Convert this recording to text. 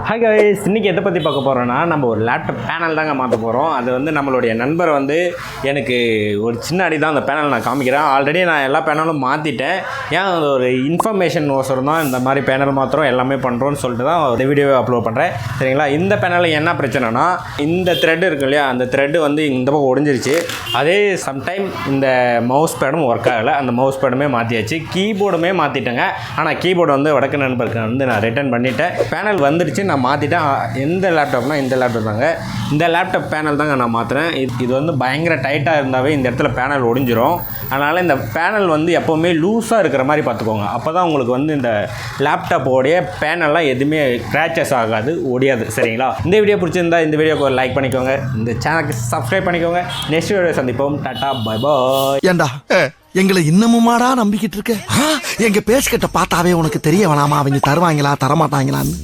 Hi guys, இன்றைக்கி எதை பற்றி பார்க்க போகிறோன்னா நம்ம ஒரு லேப்டாப் பேனல் தாங்க மாற்ற போகிறோம். அது வந்து நம்மளுடைய நண்பர் வந்து எனக்கு ஒரு சின்ன அடி தான் அந்த பேனல் நான் காமிக்கிறேன். ஆல்ரெடி நான் எல்லா பேனலும் மாற்றிட்டேன். ஏன் அது ஒரு இன்ஃபர்மேஷன் ஓசரம் தான் இந்த மாதிரி பேனல் மாத்திரம் எல்லாமே பண்ணுறோன்னு சொல்லிட்டு தான் ஒரு வீடியோவை அப்லோட் பண்ணுறேன். சரிங்களா? இந்த பேனலில் என்ன பிரச்சனைனா, இந்த த்ரெட் இருக்கு இல்லையா, அந்த த்ரெட்டு வந்து இந்த பக்கம் ஒடிஞ்சிருச்சு. அதே சம்டைம் இந்த மவுஸ் பேடும் ஒர்க் ஆகலை. அந்த மவுஸ் பேடுமே மாற்றியாச்சு, கீபோர்டுமே மாற்றிட்டேங்க. ஆனால் கீபோர்டு வந்து வடக்கு நண்பருக்கு வந்து நான் ரிட்டர்ன் பண்ணிவிட்டேன். பேனல் வந்துடுச்சு, நான் மாற்றிட்டேன். எந்த லேப்டாப்னா இந்த லேப்டாப் தாங்க. இந்த லேப்டாப் பேனல் தாங்க நான் மாற்றுறேன். இது வந்து பயங்கர டைட்டாக இருந்தாவே இந்த இடத்துல பேனல் ஒடிஞ்சிரும். அதனால் இந்த பேனல் வந்து எப்போவுமே லூஸாக இருக்கிற மாதிரி பார்த்துக்கோங்க. அப்போ தான் உங்களுக்கு வந்து இந்த லேப்டாப்போடைய பேனல்லாம் எதுவுமே கிராச்சஸ் ஆகாது, ஒடியாது. சரிங்களா? இந்த வீடியோ பிடிச்சிருந்தா இந்த வீடியோக்கு ஒரு லைக் பண்ணிக்கோங்க, இந்த சேனலுக்கு சப்ஸ்கிரைப் பண்ணிக்கோங்க. நெக்ஸ்ட் வீடியோ சந்திப்போம். Tata, bye bye. ஏண்டா எங்களை இன்னமுமாடா நம்பிக்கிட்டு இருக்க? எங்க பேசிக்கிட்ட பார்த்தாவே உனக்கு தெரிய வேணாமா அவங்க தருவாங்களா தரமாட்டாங்களான்னு?